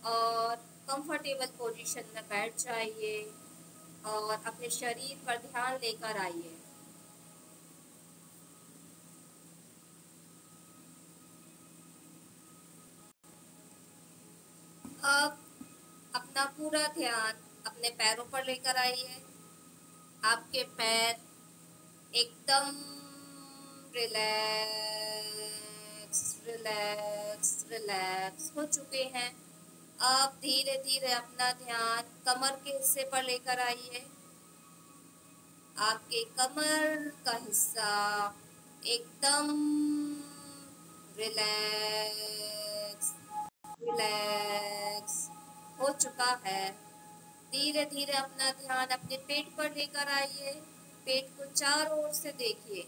और comfortable position में बैठ जाइए और अपने शरीर पर ध्यान लेकर आइए। अब अपना पूरा ध्यान अपने पैरों पर लेकर आइए। आपके पैर एकदम रिलैक्स रिलैक्स रिलैक्स हो चुके हैं। अब धीरे धीरे अपना ध्यान कमर के हिस्से पर लेकर आइए। आपके कमर का हिस्सा एकदम रिलैक्स रिलैक्स हो चुका है। धीरे धीरे अपना ध्यान अपने पेट पर लेकर आइए। पेट को चारों ओर से देखिए।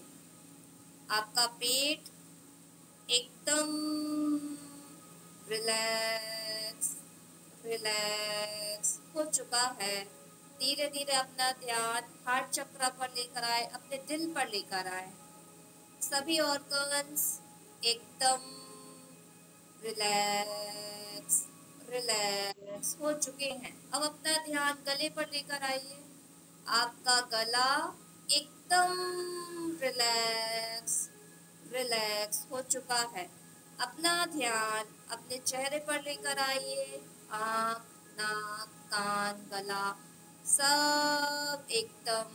आपका पेट एकदम रिलैक्स रिलैक्स हो चुका है। धीरे धीरे अपना ध्यान हार्ट चक्र पर लेकर आए, अपने दिल पर लेकर आए। सभी ऑर्गन्स एकदम रिलैक्स रिलैक्स हो चुके हैं। अब अपना ध्यान गले पर लेकर आइए। आपका गला एकदम रिलैक्स रिलैक्स हो चुका है। अपना ध्यान अपने चेहरे पर लेकर आइए। आँख, नाक, कान, गला सब एकदम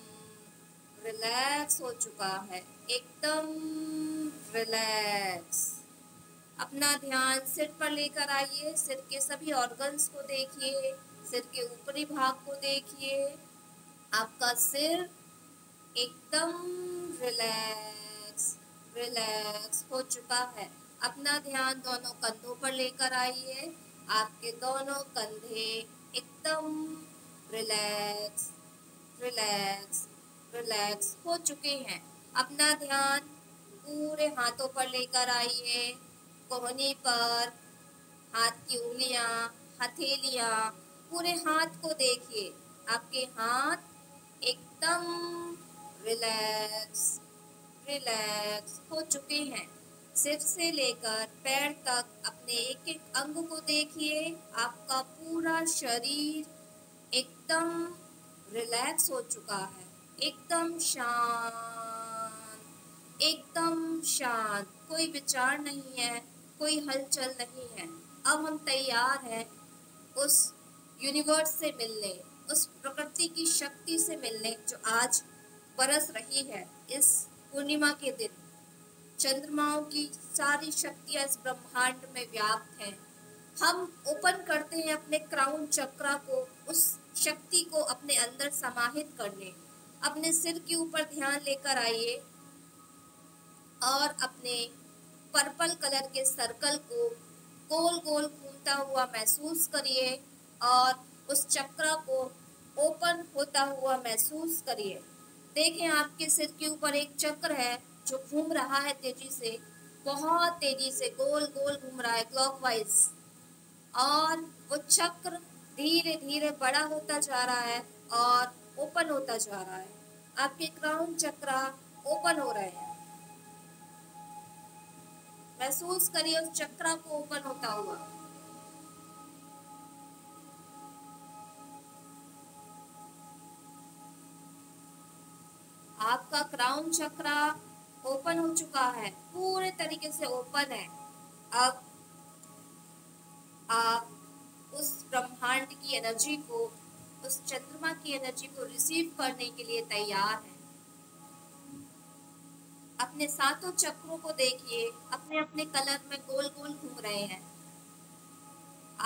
रिलैक्स हो चुका है, एकदम रिलैक्स। अपना ध्यान सिर पर लेकर आइए। सिर के सभी ऑर्गन्स को देखिए। सिर के ऊपरी भाग को देखिए। आपका सिर एकदम रिलैक्स रिलैक्स हो चुका है। अपना ध्यान दोनों कंधों पर लेकर आइए। आपके दोनों कंधे एकदम रिलैक्स रिलैक्स रिलैक्स हो चुके हैं। अपना ध्यान पूरे हाथों पर लेकर आइए। कोहनी पर हाथ की उंगलियां, हथेलियां, पूरे हाथ को देखिए। आपके हाथ एकदम रिलैक्स रिलैक्स हो चुके हैं। सिर से लेकर पैर तक अपने एक एक अंग को देखिए। आपका पूरा शरीर एकदम रिलैक्स हो चुका है, एकदम शांत एकदम शांत। कोई विचार नहीं है, कोई हलचल नहीं है। अब हम तैयार हैं उस यूनिवर्स से मिलने, उस प्रकृति की शक्ति से मिलने जो आज बरस रही है इस पूर्णिमा के दिन। चंद्रमाओं की सारी शक्तियां इस ब्रह्मांड में व्याप्त हैं। हम ओपन करते हैं अपने क्राउन चक्रा को, उस शक्ति को अपने अंदर समाहित करने। अपने सिर के ऊपर ध्यान लेकर आइए और अपने पर्पल कलर के सर्कल को गोल गोल घूमता हुआ महसूस करिए और उस चक्र को ओपन होता हुआ महसूस करिए। देखें आपके सिर के ऊपर एक चक्र है जो घूम रहा है तेजी से, बहुत तेजी से गोल गोल घूम रहा है क्लॉकवाइज, और वो चक्र धीरे धीरे बड़ा होता जा रहा है और ओपन होता जा रहा है। आपके क्राउन चक्र ओपन हो रहे हैं। महसूस करिए उस चक्र को ओपन होता हुआ। आपका क्राउन चक्र ओपन हो चुका है, पूरे तरीके से ओपन है। अब आप उस ब्रह्मांड की एनर्जी को, उस चंद्रमा की एनर्जी को रिसीव करने के लिए तैयार हैं। अपने सातों चक्रों को देखिए, अपने अपने कलर में गोल गोल घूम रहे हैं।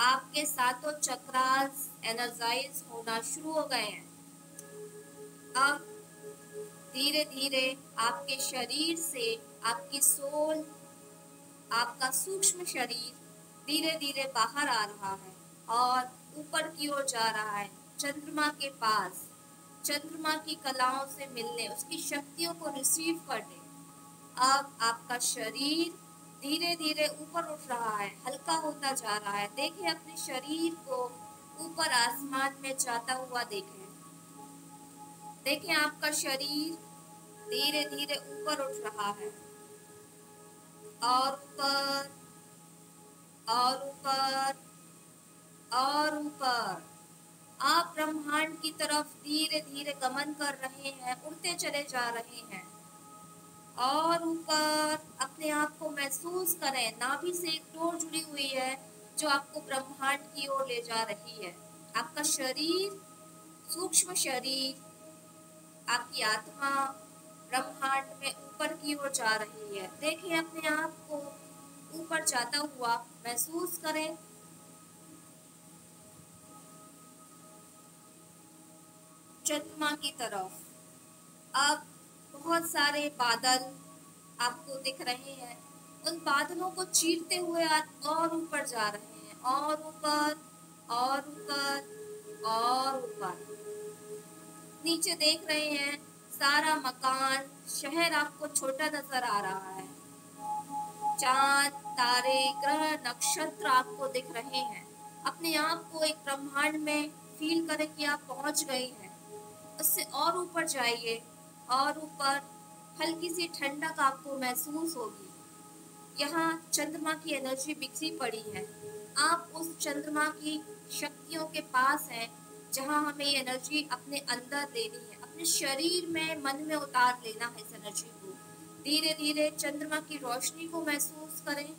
आपके सातों चक्रास एनर्जाइज होना शुरू हो गए हैं। अब धीरे धीरे आपके शरीर से आपकी सोल, आपका सूक्ष्म शरीर धीरे धीरे बाहर आ रहा है और ऊपर की ओर जा रहा है, चंद्रमा के पास, चंद्रमा की कलाओं से मिलने, उसकी शक्तियों को रिसीव करने। अब आपका शरीर धीरे धीरे ऊपर उठ रहा है, हल्का होता जा रहा है। देखिए अपने शरीर को ऊपर आसमान में जाता हुआ देखें। देखें आपका शरीर धीरे धीरे ऊपर उठ रहा है और ऊपर और ऊपर और ऊपर। आप ब्रह्मांड की तरफ धीरे धीरे गमन कर रहे हैं, उड़ते चले जा रहे हैं। और ऊपर अपने आप को महसूस करें, नाभि से एक डोर जुड़ी हुई है जो आपको ब्रह्मांड की ओर ले जा रही है। आपका शरीर, सूक्ष्म शरीर, आपकी आत्मा ब्रह्मांड में ऊपर की ओर जा रही है। देखें अपने आप को ऊपर जाता हुआ, महसूस करें। चंद्रमा की तरफ अब बहुत सारे बादल आपको दिख रहे हैं। उन बादलों को चीरते हुए आप और ऊपर जा रहे हैं, और ऊपर और ऊपर और ऊपर। नीचे देख रहे हैं सारा मकान, शहर आपको छोटा नजर आ रहा है। चांद, तारे, ग्रह, नक्षत्र आपको दिख रहे हैं। अपने आप को एक ब्रह्मांड में फील करें कि आप पहुंच गए हैं। उससे और ऊपर जाइए, और ऊपर हल्की सी ठंडक आपको महसूस होगी। यहाँ चंद्रमा की एनर्जी बिखरी पड़ी है। आप उस चंद्रमा की शक्तियों के पास हैं जहाँ हमें ये एनर्जी अपने अंदर लेनी है, अपने शरीर में, मन में उतार लेना है इस एनर्जी को। धीरे धीरे चंद्रमा की रोशनी को महसूस करें।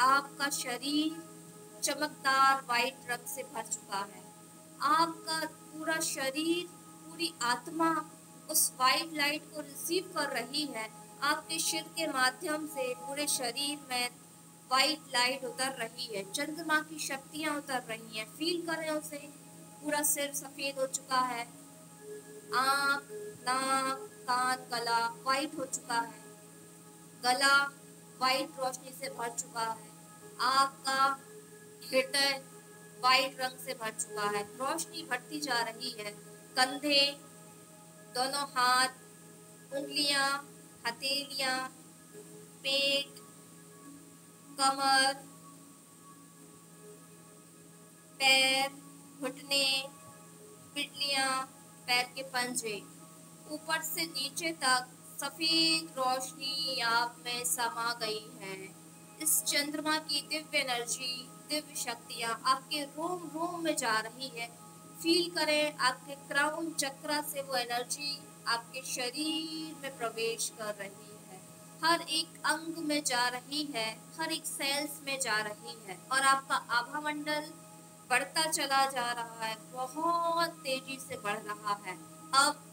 आपका शरीर चमकदार वाइट रंग से भर चुका है। आपका पूरा शरीर, पूरी आत्मा उस वाइट लाइट को रिसीव कर रही है। आपके सिर के माध्यम से पूरे शरीर में वाइट लाइट उतर रही है, चंद्रमा की शक्तियां उतर रही हैं। फील करें उसे। पूरा सिर सफेद हो चुका है, आँख, नाक, कान, गला वाइट हो चुका है। गला वाइट रोशनी से भर चुका है। आपका हृदय वाइट रंग से भर चुका है। रोशनी बढ़ती जा रही है। कंधे, दोनों हाथ, उंगलियां, हथेलियां, पेट, कमर, पैर, घुटने, पिटलियां, पैर के पंजे, ऊपर से नीचे तक सफेद रोशनी आप में समा गई है। इस चंद्रमा की दिव्य एनर्जी, दिव्य शक्तियां आपके रोम रोम में जा रही है। फील करें आपके क्राउन चक्र से वो एनर्जी आपके शरीर में प्रवेश कर रही है, हर एक अंग में जा रही है, हर एक सेल्स में जा रही है। और आपका आभा मंडल बढ़ता चला जा रहा है, बहुत तेजी से बढ़ रहा है। अब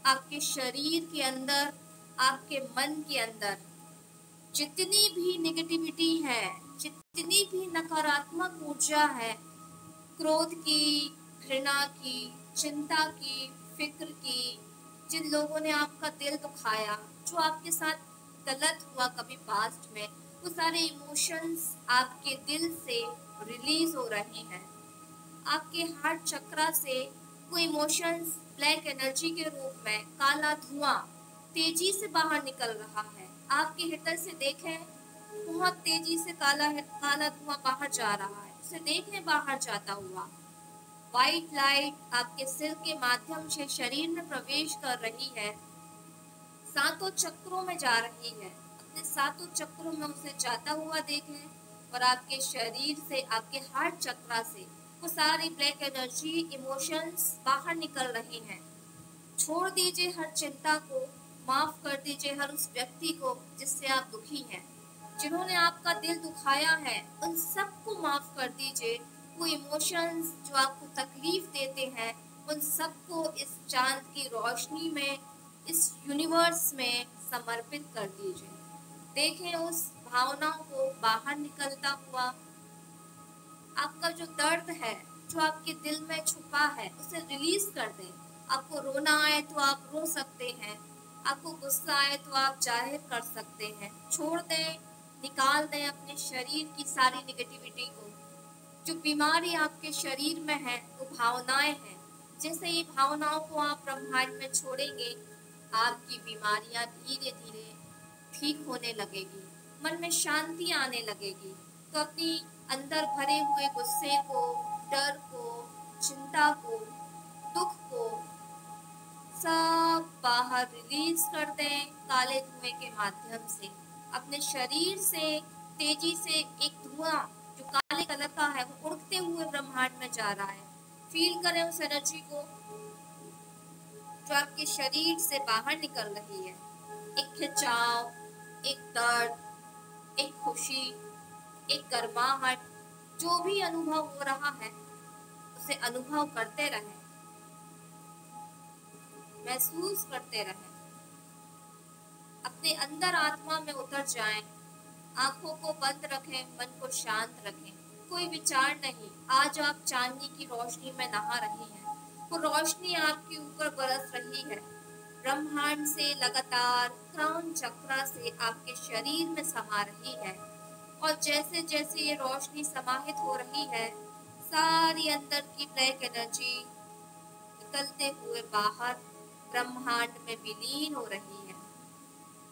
आपके शरीर के अंदर, आपके मन के अंदर जितनी भी नेगेटिविटी है, जितनी भी नकारात्मक ऊर्जा है, क्रोध की, घृणा की, चिंता की, फिक्र की, जिन लोगों ने आपका दिल दुखाया, जो आपके साथ गलत हुआ कभी पास्ट में, वो सारे इमोशंस आपके दिल से रिलीज हो रहे हैं। आपके हार्ट चक्रा से वो इमोशंस ब्लैक एनर्जी के रूप में, काला धुआं तेजी से बाहर निकल रहा है। आपके हृदय से देखें, बहुत तेजी से काला धुआं बाहर जा रहा है। उसे देखें बाहर जाता हुआ। व्हाइट लाइट आपके सिर के माध्यम से शरीर में प्रवेश कर रही है, सातों चक्रों में जा रही है। अपने सातों चक्रों में उसे जाता हुआ देखें और आपके शरीर से, आपके हार्ट चक्रा से वो सारी ब्लैक एनर्जी, इमोशंस बाहर निकल रही हैं। छोड़ दीजिए हर चिंता को, माफ कर दीजिए हर उस व्यक्ति को जिससे आप दुखी हैं, जिन्होंने आपका दिल दुखाया है, उन सबको माफ कर दीजिए। वो इमोशंस जो आपको तकलीफ देते हैं, उन सबको इस चांद की रोशनी में, इस यूनिवर्स में समर्पित कर दीजिए। देखें उस भावनाओं को बाहर निकलता हुआ। आपका जो दर्द है, जो आपके दिल में छुपा है, उसे रिलीज कर दें। आपको रोना आए तो आप रो सकते हैं, आपको गुस्सा आए तो आप जाहिर कर सकते हैं। छोड़ दें, निकाल दें अपने शरीर की सारी निगेटिविटी को। जो बीमारी आपके शरीर में है वो भावनाएं हैं। जैसे ये भावनाओं को आप ब्रह्मांड में छोड़ेंगे, आपकी बीमारियां धीरे धीरे ठीक होने लगेगी, मन में शांति आने लगेगी। तो अपनी अंदर भरे हुए गुस्से को, डर को, चिंता को, दुख को सब बाहर रिलीज कर दें काले धुएं के माध्यम से। अपने शरीर से तेजी से एक धुआं जो काले कलर का है वो उड़ते हुए ब्रह्मांड में जा रहा है। फील करें उस एनर्जी को जो आपके शरीर से बाहर निकल रही है। एक खिंचाव, एक दर्द, एक खुशी, एक गर्माहट, जो भी अनुभव हो रहा है उसे अनुभव करते रहें, महसूस करते रहें, अपने अंदर आत्मा में उतर जाएं। आंखों को बंद रखें, मन को शांत रखें, कोई विचार नहीं। आज आप चांदनी की रोशनी में नहा रही हैं, वो रोशनी आपके ऊपर बरस रही है। ब्रह्मांड से लगातार क्राउन चक्र से आपके शरीर में समा रही है, और जैसे जैसे ये रोशनी समाहित हो रही है, सारी अंदर की ब्लैक एनर्जी निकलते हुए बाहर ब्रह्मांड में विलीन हो रही है।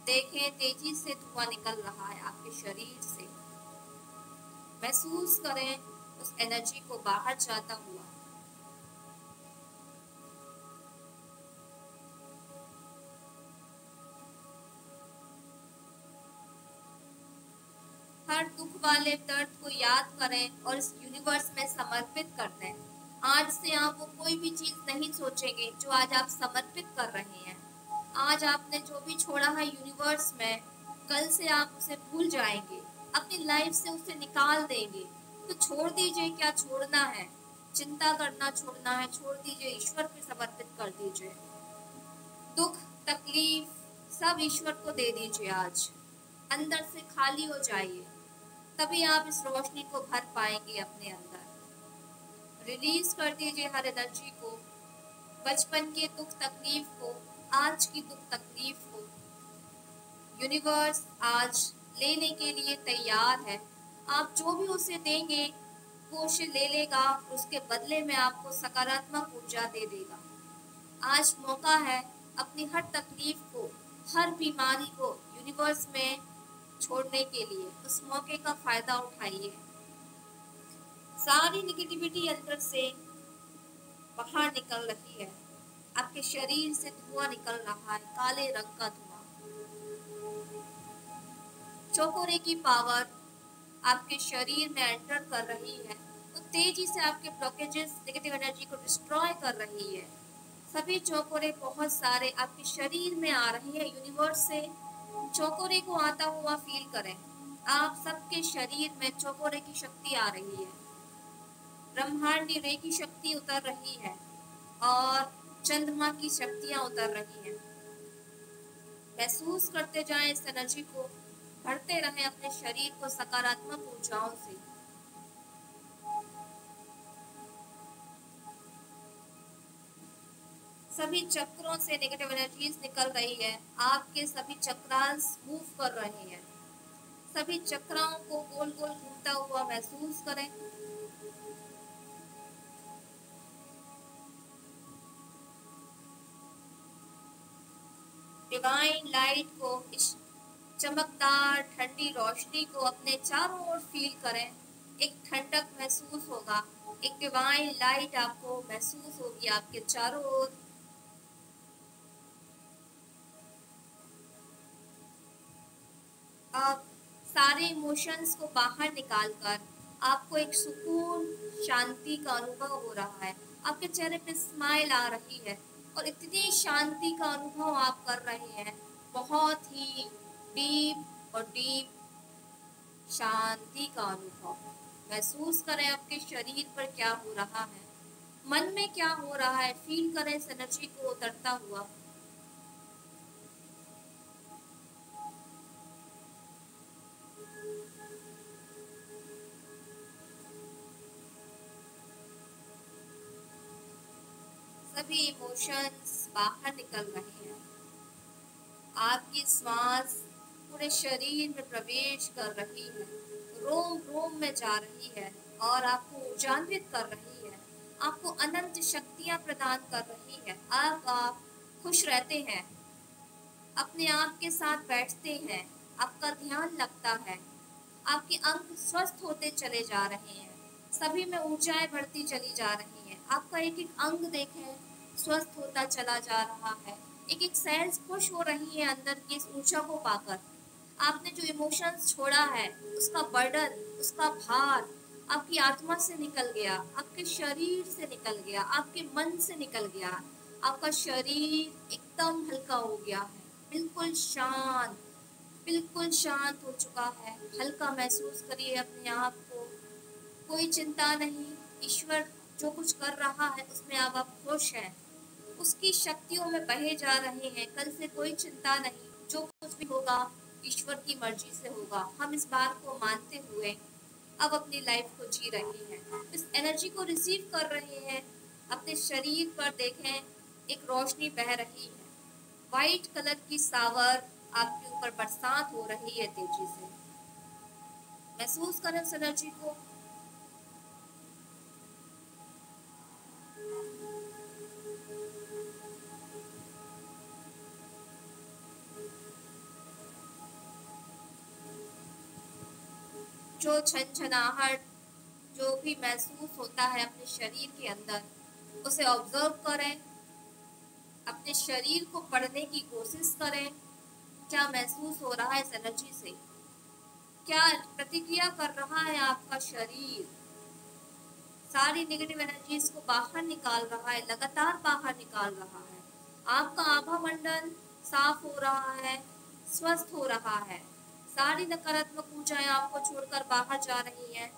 देखें, तेजी से धुआं निकल रहा है आपके शरीर से। महसूस करें उस एनर्जी को बाहर जाता हुआ। हर दुख वाले दर्द को याद करें और इस यूनिवर्स में समर्पित कर दें। आज से आप वो कोई भी चीज नहीं सोचेंगे जो आज आप समर्पित कर रहे हैं। आज आपने जो भी छोड़ा है यूनिवर्स में, कल से आप उसे भूल जाएंगे, अपनी लाइफ से उसे निकाल देंगे। तो छोड़ दीजिए, क्या छोड़ना है, चिंता करना छोड़ना है, छोड़ दीजिए, ईश्वर पे समर्पित कर दीजिए। दुख तकलीफ सब ईश्वर को दे दीजिए। आज अंदर से खाली हो जाइए, तभी आप इस रोशनी को भर पाएंगे अपने अंदर। रिलीज कर दीजिए हर एनर्जी को, बचपन के दुख तकलीफ को, आज की दुख तकलीफ को। यूनिवर्स आज लेने के लिए तैयार है। आप जो भी उसे देंगे वो उसे ले लेगा, उसके बदले में आपको सकारात्मक ऊर्जा दे देगा। आज मौका है अपनी हर तकलीफ को, हर बीमारी को यूनिवर्स में छोड़ने के लिए। उस मौके का फायदा उठाइए। सारी नेगेटिविटी अंदर से बाहर निकल रही है, आपके शरीर से धुआं निकल रहा है, काले रंग का धुआं। चौकोरे की पावर आपके शरीर में एंटर कर रही है, तो तेजी से आपके ब्लॉकेजेस, नेगेटिव एनर्जी को डिस्ट्रॉय कर रही है। सभी चौकोरे बहुत सारे आपके शरीर में आ रहे हैं यूनिवर्स से। चौकोरे को आता हुआ फील करें। आप सबके शरीर में चौकोरे की शक्ति आ रही है, ब्रह्मांडी रे की शक्ति उतर रही है, और चंद्रमा की शक्तियां उतर रही हैं। महसूस करते जाएं इस एनर्जी को, भरते रहें अपने शरीर को सकारात्मक ऊर्जाओं से। सभी चक्रों से नेगेटिव एनर्जीज निकल रही है, आपके सभी चक्रास मूव कर रहे हैं। सभी चक्राओं को गोल गोल घूमता हुआ महसूस करें। डिवाइन लाइट को, इस चमकदार ठंडी रोशनी को अपने चारों ओर फील करें। एक ठंडक महसूस होगा, एक डिवाइन लाइट आपको महसूस होगी आपके चारों ओर। आप सारे इमोशंस को बाहर निकालकर आपको एक सुकून, शांति का अनुभव हो रहा है। आपके चेहरे पे स्माइल आ रही है, और इतनी शांति का अनुभव आप कर रहे हैं, बहुत ही डीप और डीप शांति का अनुभव। महसूस करें आपके शरीर पर क्या हो रहा है, मन में क्या हो रहा है। फील करें इस एनर्जी को उतरता हुआ। सभी इमोशंस बाहर निकल रहे हैं। आपकी श्वास पूरे शरीर में प्रवेश कर रही है, रोम रोम में जा रही है, और आपको ऊर्जान्वित कर रही है, आपको अनंत शक्तियां प्रदान कर रही है। आप खुश रहते हैं, अपने आप के साथ बैठते हैं, आपका ध्यान लगता है, आपके अंग स्वस्थ होते चले जा रहे हैं, सभी में ऊर्जाएं बढ़ती चली जा रही हैं। आपका एक एक अंग देखें, स्वस्थ होता चला जा रहा है। एक एक सेल्स खुश हो रही है अंदर की इस ऊर्जा को पाकर। आपने जो इमोशंस छोड़ा है, उसका बर्डन, उसका भार आपकी आत्मा से निकल गया, आपके शरीर से निकल गया, आपके मन से निकल गया। आपका शरीर एकदम हल्का हो गया है, बिल्कुल शांत, बिल्कुल शांत हो चुका है। हल्का महसूस करिए अपने आप को, कोई चिंता नहीं। ईश्वर जो कुछ कर रहा है उसमें अब आप खुश हैं, उसकी शक्तियों में बहे जा रहे हैं। कल से कोई चिंता नहीं, जो कुछ भी होगा ईश्वर की मर्जी से होगा। हम इस बात को मानते हुए अब अपनी लाइफ को जी रहे हैं, इस एनर्जी को रिसीव कर रहे हैं। अपने शरीर पर देखें एक रोशनी बह रही है, वाइट कलर की सावर आपके ऊपर बरसात हो रही है तेजी से। महसूस करें इस एनर्जी को। जो छनछनाहट, जो भी महसूस होता है अपने शरीर के अंदर, उसे ऑब्जर्व करें। अपने शरीर को पढ़ने की कोशिश करें, क्या महसूस हो रहा है इस एनर्जी से, क्या प्रतिक्रिया कर रहा है आपका शरीर। सारी नेगेटिव एनर्जीज को बाहर निकाल रहा है, लगातार बाहर निकाल रहा है। आपका आभा मंडल साफ हो रहा है, स्वस्थ हो रहा है। सारी नकारात्मक ऊर्जाएं आपको छोड़कर बाहर जा रही हैं।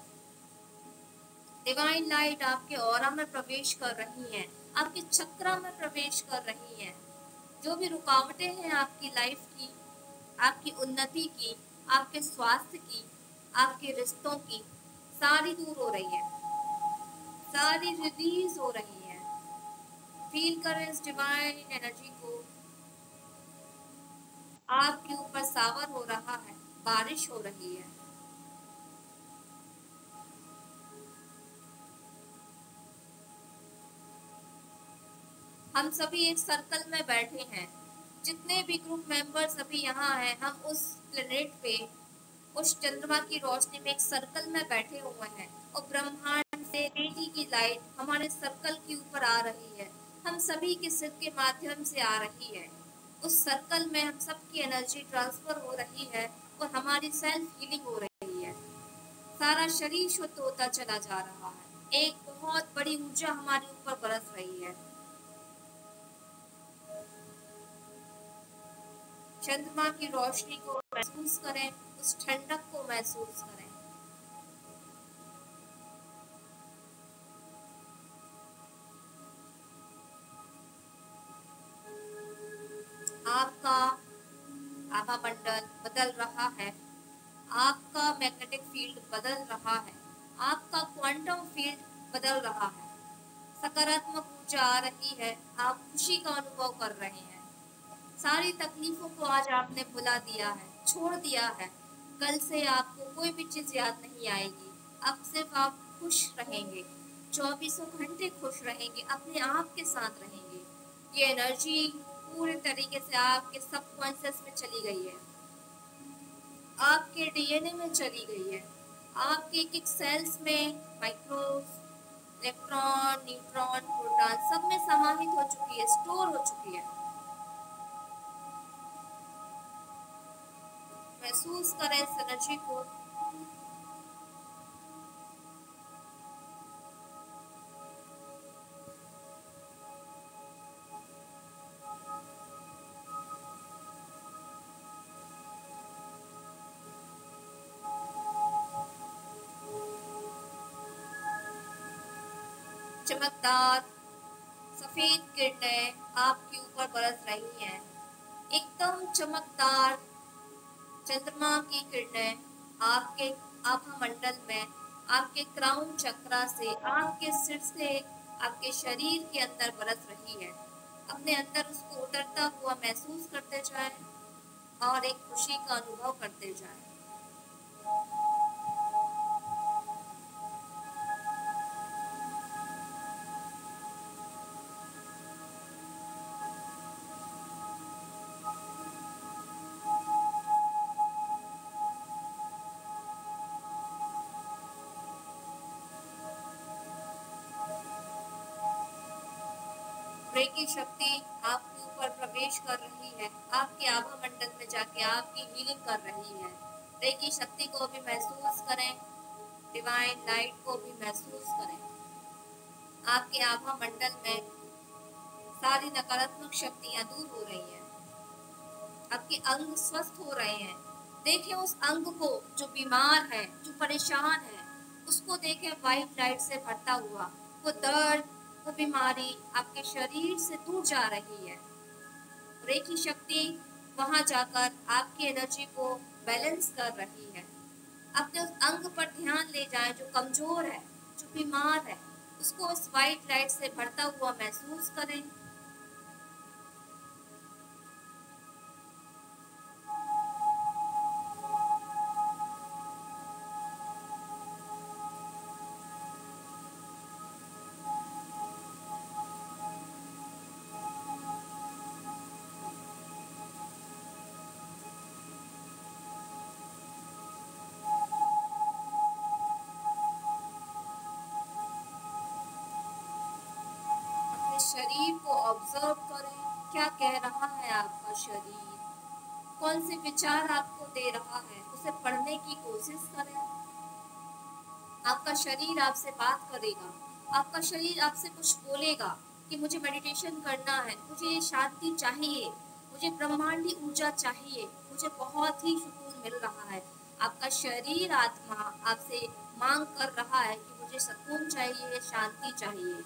डिवाइन लाइट आपके ऑरा में प्रवेश कर रही है, आपके चक्रा में प्रवेश कर रही है। जो भी रुकावटें हैं आपकी लाइफ की, आपकी उन्नति की, आपके स्वास्थ्य की, आपके रिश्तों की, सारी दूर हो रही है, सारी रिलीज हो रही है। फील करें इस डिवाइन एनर्जी को। आपके ऊपर सावर हो रहा है, बारिश हो रही है। हम सभी एक सर्कल में बैठे हैं, जितने भी ग्रुप मेंबर्स अभी यहाँ हैं, हम उस प्लेनेट पे, उस चंद्रमा की रोशनी में एक सर्कल में बैठे हुए हैं और ब्रह्मांड से तेजी की लाइट हमारे सर्कल के ऊपर आ रही है, हम सभी के सिर के माध्यम से आ रही है। उस सर्कल में हम सबकी एनर्जी ट्रांसफर हो रही है और हमारी सेल्फ हीलिंग हो रही है। सारा शरीर शुद्ध होता चला जा रहा है, एक बहुत बड़ी ऊर्जा हमारे ऊपर बरस रही है। चंद्रमा की रोशनी को महसूस करें, उस ठंडक को महसूस करें। आपका आभा मंडल बदल रहा है, आपका मैग्नेटिक फील्ड बदल रहा है, आपका क्वांटम फील्ड बदल रहा है। सकारात्मक ऊर्जा आ रही है, आप खुशी का अनुभव कर रहे हैं। सारी तकलीफों को आज आपने भुला दिया है, छोड़ दिया है। कल से आपको कोई भी चीज याद नहीं आएगी, अब सिर्फ आप खुश रहेंगे, 24 घंटे खुश रहेंगे, अपने आप के साथ रहेंगे। ये एनर्जी पूरे तरीके से आपके सबकॉन्शियस में चली गई है, आपके डीएनए में चली गई है, आपके एक एक सेल्स में माइक्रो इलेक्ट्रॉन, न्यूट्रॉन, प्रोटॉन सब में समाहित हो चुकी है, स्टोर हो चुकी है। महसूस करें इस एनर्जी को। चमकदार सफेद किरणें आपके ऊपर बरस रही हैं, एकदम चमकदार चंद्रमा की किरणें आपके आभा मंडल में, आपके क्राउन चक्रा से, आपके सिर से, आपके शरीर के अंदर बरस रही है। अपने अंदर उसको उतरता हुआ महसूस करते जाएं और एक खुशी का अनुभव करते जाएं। की शक्ति आपके ऊपर प्रवेश कर रही है, आपके आभा मंडल में जाके आपकी हीलिंग कर रही है। रेकी शक्ति को भी महसूस करें, डिवाइन लाइट को भी महसूस करें। आपके आभा मंडल में सारी नकारात्मक शक्तियां दूर हो रही हैं। आपके अंग स्वस्थ हो रहे हैं। देखें उस अंग को जो बीमार है, जो परेशान है, उसको देखें व्हाइट लाइट से भरता हुआ। वो दर्द, वो बीमारी आपके शरीर से दूर जा रही है। रेखी शक्ति वहां जाकर आपकी एनर्जी को बैलेंस कर रही है। अपने उस अंग पर ध्यान ले जाएं जो कमजोर है, जो बीमार है, उसको उस व्हाइट लाइट से भरता हुआ महसूस करें। अपने शरीर को ऑब्जर्व करें, क्या कह रहा है आपका शरीर, कौन से विचार आपको दे रहा है, उसे पढ़ने की कोशिश करें। आपका शरीर आपसे बात करेगा, आपका शरीर आपसे कुछ बोलेगा कि मुझे मेडिटेशन करना है, मुझे ये शांति चाहिए, मुझे ब्रह्मांडी ऊर्जा चाहिए, मुझे बहुत ही सुकून मिल रहा है। आपका शरीर आत्मा आपसे मांग कर रहा है कि मुझे सुकून चाहिए, शांति चाहिए।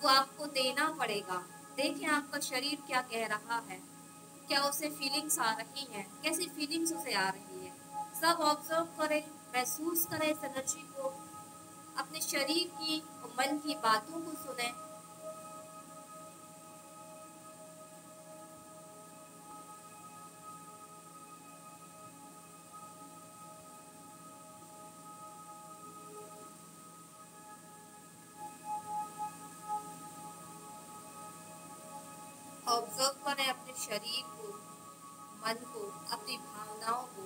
वो आपको देना पड़ेगा। देखें आपका शरीर क्या कह रहा है, क्या उसे फीलिंग्स आ रही हैं, कैसी फीलिंग्स उसे आ रही है। सब ऑब्जर्व करें, महसूस करें इस एनर्जी को, अपने शरीर की और मन की बातों को सुने। ऑब्जर्व करें अपने शरीर को, मन को, अपनी भावनाओं को।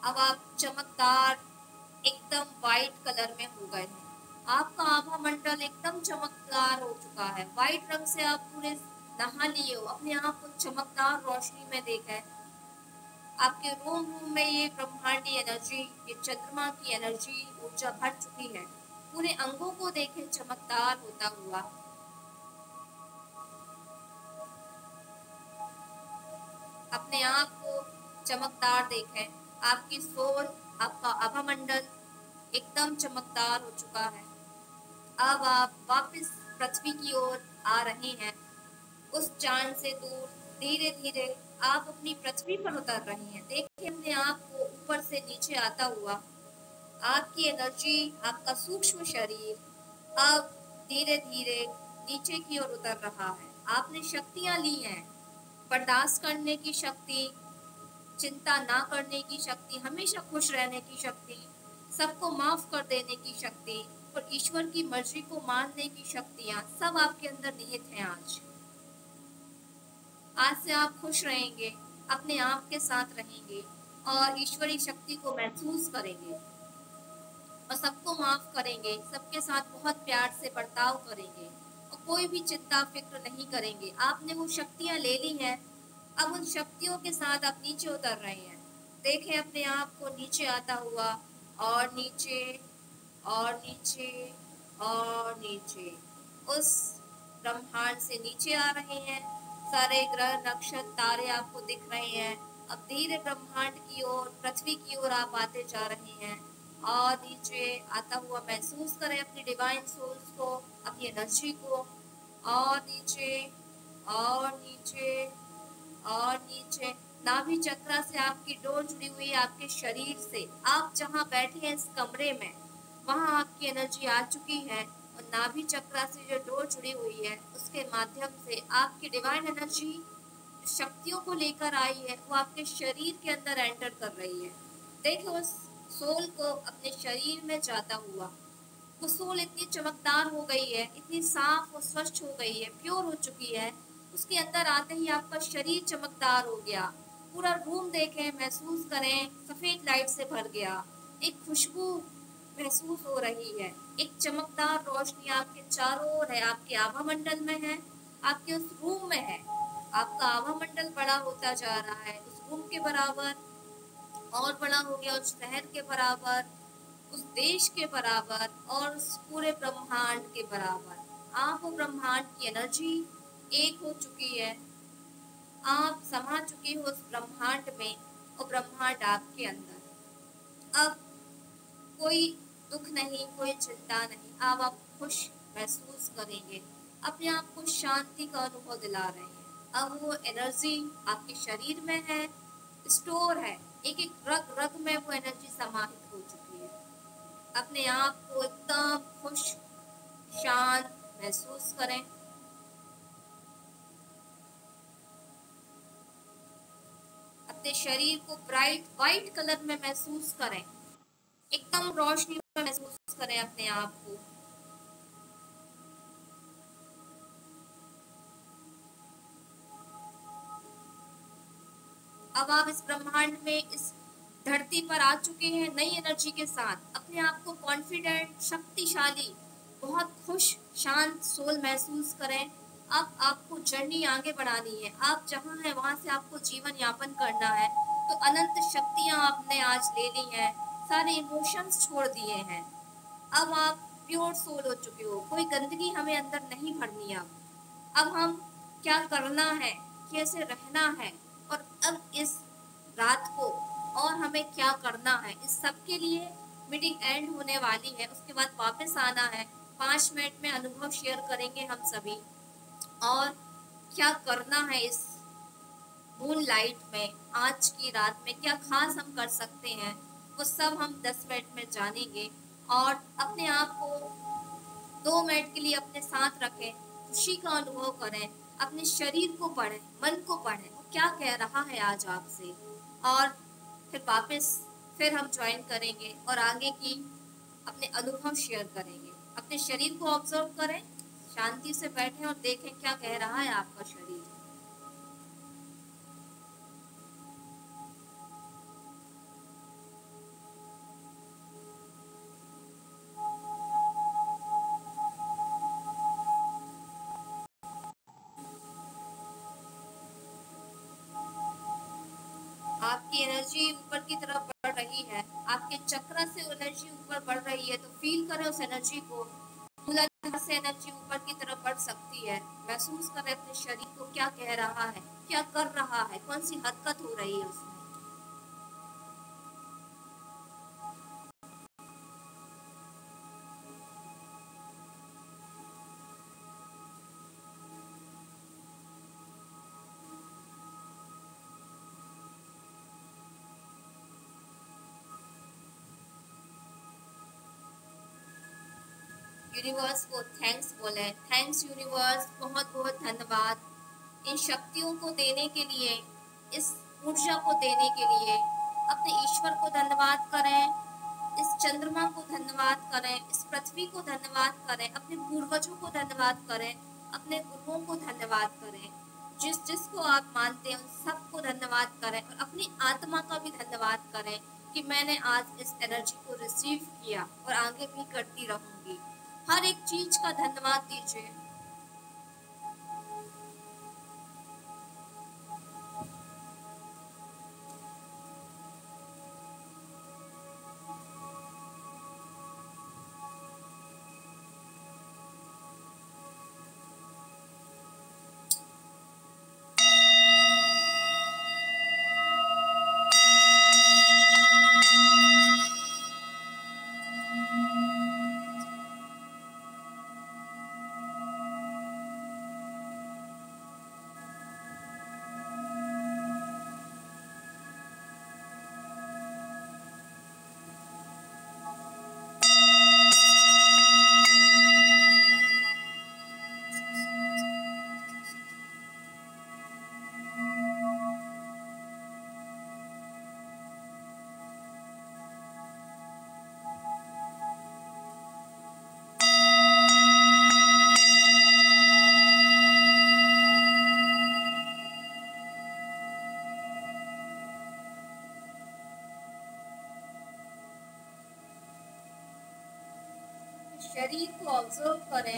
अब आप चमकदार एकदम वाइट कलर में हो गए हैं। आपका आभा मंडल एकदम चमकदार हो चुका है। वाइट रंग से आप पूरे नहा लिए हो, अपने आप को चमकदार रोशनी में देखा है। आपके रोम रोम में ये ब्रह्मांडी एनर्जी, ये चंद्रमा की एनर्जी ऊर्जा भर चुकी है। पूरे अंगों को देखें चमकदार होता हुआ। अपने आप को चमकदार देखें। आपकी सोल, आपका आभा मंडल एकदम चमकदार हो चुका है। अब आप वापस पृथ्वी की ओर आ रहे हैं। उस चांद से दूर धीरे धीरे आप अपनी पृथ्वी पर उतर रहे हैं। देखिए अपने आप को ऊपर से नीचे आता हुआ। आपकी एनर्जी, आपका सूक्ष्म शरीर अब धीरे धीरे नीचे की ओर उतर रहा है। आपने शक्तियां ली हैं, बर्दाश्त करने की शक्ति, चिंता ना करने की शक्ति, हमेशा खुश रहने की शक्ति, सबको माफ कर देने की शक्ति और ईश्वर की मर्जी को मानने की शक्तियां सब आपके अंदर निहित हैं। आज से आप खुश रहेंगे, अपने आप के साथ रहेंगे और ईश्वरीय शक्ति को महसूस करेंगे और सबको माफ करेंगे, सबके साथ बहुत प्यार से बर्ताव करेंगे और कोई भी चिंता फिक्र नहीं करेंगे। आपने वो शक्तियां ले ली हैं, अब उन शक्तियों के साथ आप नीचे उतर रहे हैं। देखें अपने आप को नीचे आता हुआ और नीचे और नीचे और नीचे उस ब्रह्मांड से नीचे आ रहे हैं। सारे ग्रह नक्षत्र तारे आपको दिख रहे हैं। अब धीरे ब्रह्मांड की ओर, पृथ्वी की ओर आप आते जा रहे हैं और नीचे आता हुआ महसूस करें अपनी डिवाइन सोल्स को, अपनी एनर्जी को। और नीचे और नीचे और नीचे नाभि चक्र से आपकी डोर जुड़ी हुई है आपके शरीर से। आप जहाँ बैठे हैं इस कमरे में, वहाँ आपकी एनर्जी आ चुकी है और नाभि चक्र से जो डोर जुड़ी हुई है उसके माध्यम से आपकी डिवाइन एनर्जी शक्तियों को लेकर आई है, वो आपके शरीर के अंदर एंटर कर रही है। देखो उस सोल को अपने शरीर में जाता हुआ। वो सोल इतनी चमकदार हो गई है, इतनी साफ और स्वच्छ हो गई है, प्योर हो चुकी है। उसके अंदर आते ही आपका शरीर चमकदार हो गया। पूरा रूम देखें, महसूस करें सफेद लाइट से भर गया। एक खुशबू महसूस हो रही है, एक चमकदार रोशनी आपके चारों ओर है, आपके आभा मंडल में है, आपके उस रूम में है। आपका आभा मंडल बड़ा होता जा रहा है, उस रूम के बराबर और बड़ा हो गया, उस शहर के बराबर। उस देश के बराबर और उस पूरे ब्रह्मांड के बराबर। आप वो ब्रह्मांड की एनर्जी एक हो चुकी है, आप समा चुके हो उस ब्रह्मांड में और ब्रह्मांड आपके अंदर। अब कोई दुख नहीं, कोई चिंता नहीं, अब आप खुश महसूस करेंगे, अपने आप को शांति का अनुभव दिला रहे हैं। अब वो एनर्जी आपके शरीर में है, स्टोर है, एक एक रग रग में वो एनर्जी समाहित हो चुकी है। अपने आप को एकदम खुश शांत महसूस करें। अपने शरीर को ब्राइट वाइट कलर में महसूस करें, एकदम रोशनी में महसूस करें अपने आप को। अब आप इस ब्रह्मांड में, इस धरती पर आ चुके हैं नई एनर्जी के साथ। अपने आप को कॉन्फिडेंट, शक्तिशाली, बहुत खुश शांत सोल महसूस करें। अब आपको जर्नी आगे बढ़ानी है, आप जहाँ हैं वहाँ से आपको जीवन यापन करना है। तो अनंत शक्तियाँ आपने आज ले ली हैं, सारे इमोशंस छोड़ दिए हैं। अब आप प्योर सोल हो चुके हो, कोई गंदगी हमें अंदर नहीं भरनी। अब हम क्या करना है, कैसे रहना है, और अब इस रात को और हमें क्या करना है, इस सब के लिए मीटिंग एंड होने वाली है। उसके बाद वापस आना है, 5 मिनट में अनुभव शेयर करेंगे हम सभी, और क्या करना है इस मून लाइट में, आज की रात में क्या खास हम कर सकते हैं, वो सब हम 10 मिनट में जानेंगे। और अपने आप को 2 मिनट के लिए अपने साथ रखें, खुशी का अनुभव करें, अपने शरीर को पढ़ें, मन को पढ़ें, वो क्या कह रहा है आज आपसे, और फिर वापस फिर हम ज्वाइन करेंगे और आगे की अपने अनुभव शेयर करेंगे। अपने शरीर को ऑब्जर्व करें, शांति से बैठें और देखें क्या कह रहा है आपका शरीर। आपकी एनर्जी ऊपर की तरफ बढ़ रही है, आपके चक्र से एनर्जी ऊपर बढ़ रही है, तो फील करें उस एनर्जी को। मूलाधार से एनर्जी ऊपर की तरफ बढ़ सकती है, महसूस करें अपने शरीर को क्या कह रहा है, क्या कर रहा है, कौन सी हरकत हो रही है उसमें। यूनिवर्स को थैंक्स बोले, थैंक्स यूनिवर्स, बहुत बहुत धन्यवाद इन शक्तियों को देने के लिए, इस ऊर्जा को देने के लिए। अपने ईश्वर को धन्यवाद करें, इस चंद्रमा को धन्यवाद करें, इस पृथ्वी को धन्यवाद करें, अपने पूर्वजों को धन्यवाद करें, अपने गुरुओं को धन्यवाद करें, जिस जिसको आप मानते हैं उन सबको धन्यवाद करें, और अपनी आत्मा का भी धन्यवाद करें कि मैंने आज इस एनर्जी को रिसीव किया और आगे भी करती रहूंगी। हर एक चीज का धन्यवाद दीजिए। शरीर को ऑब्जर्व करें,